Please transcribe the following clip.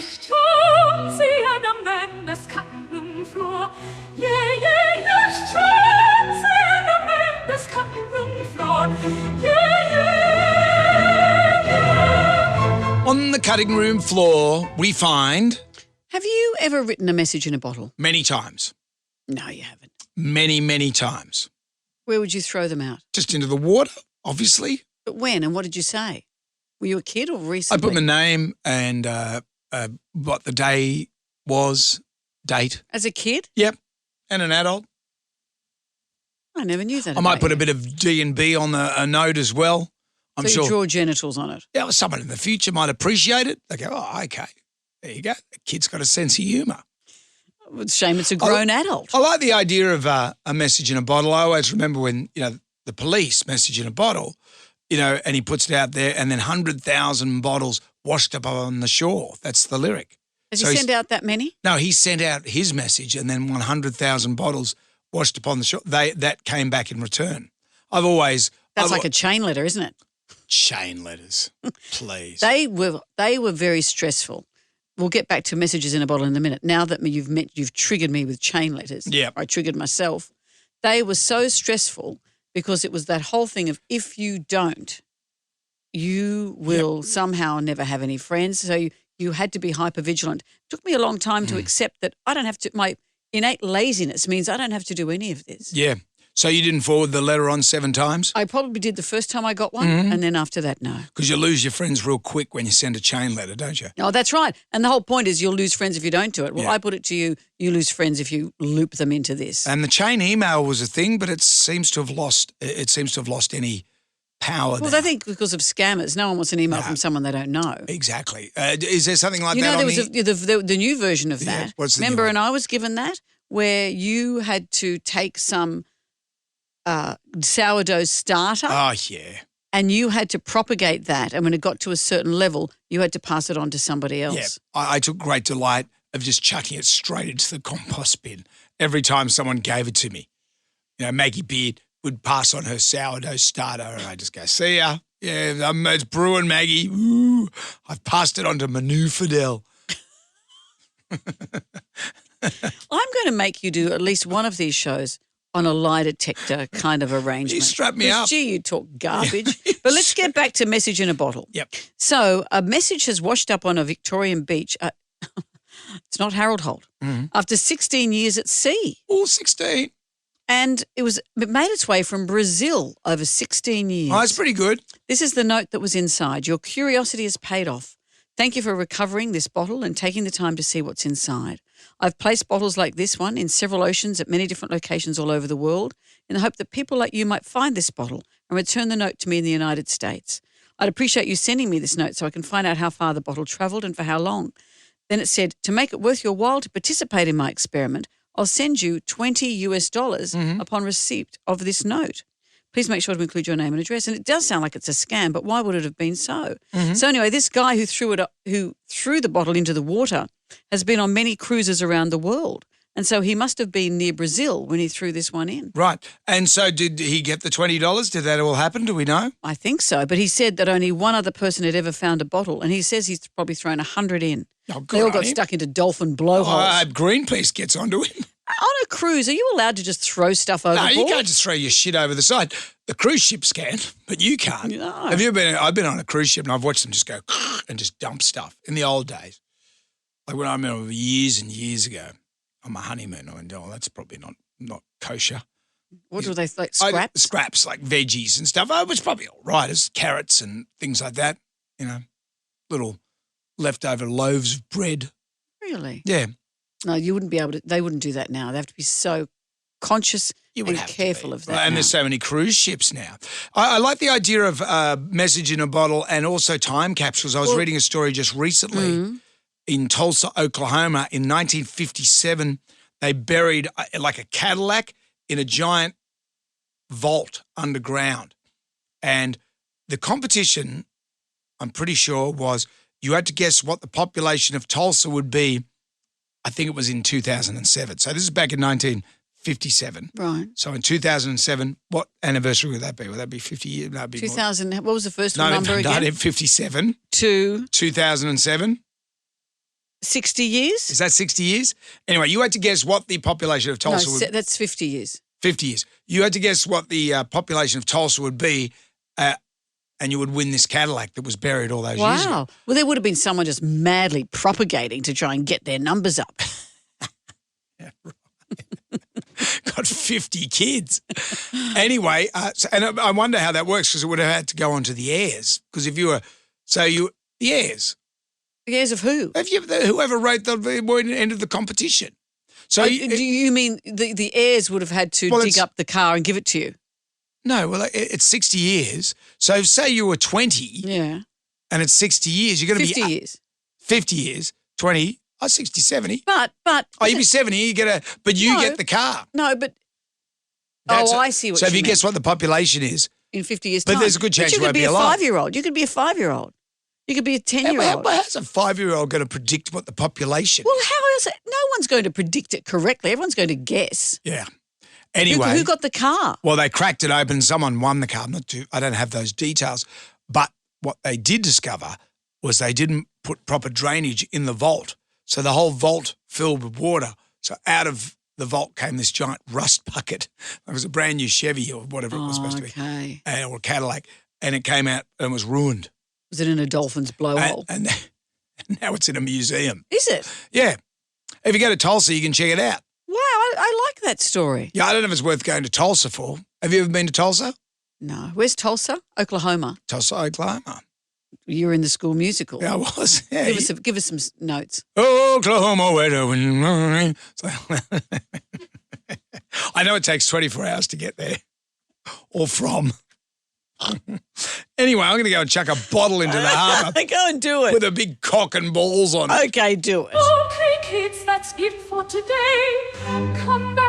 is Jonesy and Amanda's cutting room floor. Yeah, yeah, yes, Jonesy and Amanda's cutting room floor. Yeah, yeah, yeah. On the cutting room floor, we find Have you ever written a message in a bottle? many times, No, you haven't. many times, Where would you throw them out? just into the water, obviously. But when and what did you say? Were you a kid or I recently? put my name and what the day was, date. As a kid? Yep, and an adult. I never knew that. I might about put you. a bit of D&B on a note as well. I'm So sure. you draw genitals on it. Yeah, well, someone in the future might appreciate it. They go, oh, okay, there you go. The kid's got a sense of humour. It's a shame it's a grown adult. I like the idea of a message in a bottle. I always remember when, the police message in a bottle, and he puts it out there and then 100,000 bottles washed up on the shore. That's the lyric. Has So he he's- sent out that many? No, he sent out his message and then 100,000 bottles washed upon the shore. That came back in return. That's like a chain letter, isn't it? chain letters, please. They were very stressful. We'll get back to messages in a bottle in a minute. Now that you've triggered me with chain letters. Yep. I triggered myself. They were so stressful because it was that whole thing of if you don't, you will somehow never have any friends. So you had to be hypervigilant. It took me a long time to accept that I don't have to. My innate laziness means I don't have to do any of this. Yeah. So you didn't forward the letter on 7 times? I probably did the first time I got one, and then after that, no. Because you lose your friends real quick when you send a chain letter, don't you? Oh, that's right. And the whole point is you'll lose friends if you don't do it. Well, Yeah. I put it to you, you lose friends if you loop them into this. And the chain email was a thing, but it seems to have lost any power Well, now. I think because of scammers, no one wants an email No. from someone they don't know. Exactly. Is there something like You that know, there on was the new version of Yeah, that. what's the new Remember, one? and I was given that where you had to take some sourdough starter Oh, yeah. and you had to propagate that. And when it got to a certain level, you had to pass it on to somebody else. Yeah. I took great delight of just chucking it straight into the compost bin every time someone gave it to me. Maggie Beard would pass on her sourdough starter and I just go, see ya. Yeah, it's brewing, Maggie. Ooh, I've passed it on to Manu Fidel. I'm going to make you do at least one of these shows on a lie detector kind of arrangement. You strap me 'Cause, up. Gee, you talk garbage. But let's get back to message in a bottle. Yep. So a message has washed up on a Victorian beach. It's not Harold Holt. After 16 years at sea. All 16. And it made its way from Brazil over 16 years. Oh, that's pretty good. This is the note that was inside. Your curiosity has paid off. Thank you for recovering this bottle and taking the time to see what's inside. I've placed bottles like this one in several oceans at many different locations all over the world in the hope that people like you might find this bottle and return the note to me in the United States. I'd appreciate you sending me this note so I can find out how far the bottle travelled and for how long. Then it said, to make it worth your while to participate in my experiment, I'll send you $20 upon receipt of this note. Please make sure to include your name and address. And it does sound like it's a scam, but why would it have been so? So anyway, this guy who threw the bottle into the water has been on many cruises around the world. And so he must have been near Brazil when he threw this one in. Right. And so did he get the $20? Did that all happen? Do we know? I think so. But he said that only one other person had ever found a bottle. And he says he's probably thrown 100 in. Oh, good They all on got him. stuck into dolphin blowholes. I hope Greenpeace gets onto him. On a cruise, are you allowed to just throw stuff No, overboard? you can't just throw your shit over the side. The cruise ships can, but you can't. No. Have you been? I've been on a cruise ship and I've watched them just go and just dump stuff in the old days. Like when I remember years and years ago on my honeymoon, I went, oh, that's probably not kosher. What do they like? Scraps? Scraps, like veggies and stuff. Oh, it was probably all right. It's carrots and things like that, little leftover loaves of bread. Really? Yeah. No, you wouldn't be able to. They wouldn't do that now. They have to be so conscious You would and have to careful be. of that. And now. there's so many cruise ships now. I like the idea of message in a bottle and also time capsules. I was reading a story just recently in Tulsa, Oklahoma. In 1957, they buried like a Cadillac in a giant vault underground. And the competition, I'm pretty sure, was you had to guess what the population of Tulsa would be. I think it was in 2007. So this is back in 1957. Right. So in 2007, what anniversary would that be? Would that be 50 years? No, it'd be 2000. What was the first more. number again? 1957, 2. 2007. 60 years? Is that 60 years? Anyway, you had to guess what the population of No, Tulsa would. that's 50 years. 50 years. You had to guess what the population of Tulsa would be, and you would win this Cadillac that was buried all those years ago. Wow. Well, there would have been someone just madly propagating to try and get their numbers up. Got 50 kids. Anyway, and I wonder how that works because it would have had to go on to the heirs. Because if you were, the heirs. The heirs of who? Whoever wrote the end of the competition. So do you mean the heirs would have had to dig up the car and give it to you? No, well, it's 60 years. So say you were 20. Yeah. And it's 60 years. You're going to be 50 years. 50 years, 20, 60, 70. But you'd be 70, you get the car. No, but I see what So you if you mean. guess what the population is. In 50 years' But time. there's a good chance you won't be alive. You could be a 5-year-old. You could be a 10-year-old. How's a 5-year-old going to predict what the population Well, is? how is it? No one's going to predict it correctly. Everyone's going to guess. Yeah. Anyway. Who got the car? Well, they cracked it open. Someone won the car. I don't have those details. But what they did discover was they didn't put proper drainage in the vault. So the whole vault filled with water. So out of the vault came this giant rust bucket. It was a brand new Chevy or whatever it was supposed to be. Or a Cadillac. And it came out and was ruined. Was it in a dolphin's blowhole? And now it's in a museum. Is it? Yeah. If you go to Tulsa, you can check it out. Wow, I like that story. Yeah, I don't know if it's worth going to Tulsa for. Have you ever been to Tulsa? No. Where's Tulsa? Oklahoma. Tulsa, Oklahoma. You were in the school musical. Yeah, I was. Yeah. Give us some notes. Oklahoma, where do I know it takes 24 hours to get there or from. Anyway, I'm going to go and chuck a bottle into the harbour. Go and do it. With a big cock and balls on it. Okay, do it. Okay, kids, that's it for today. Come back.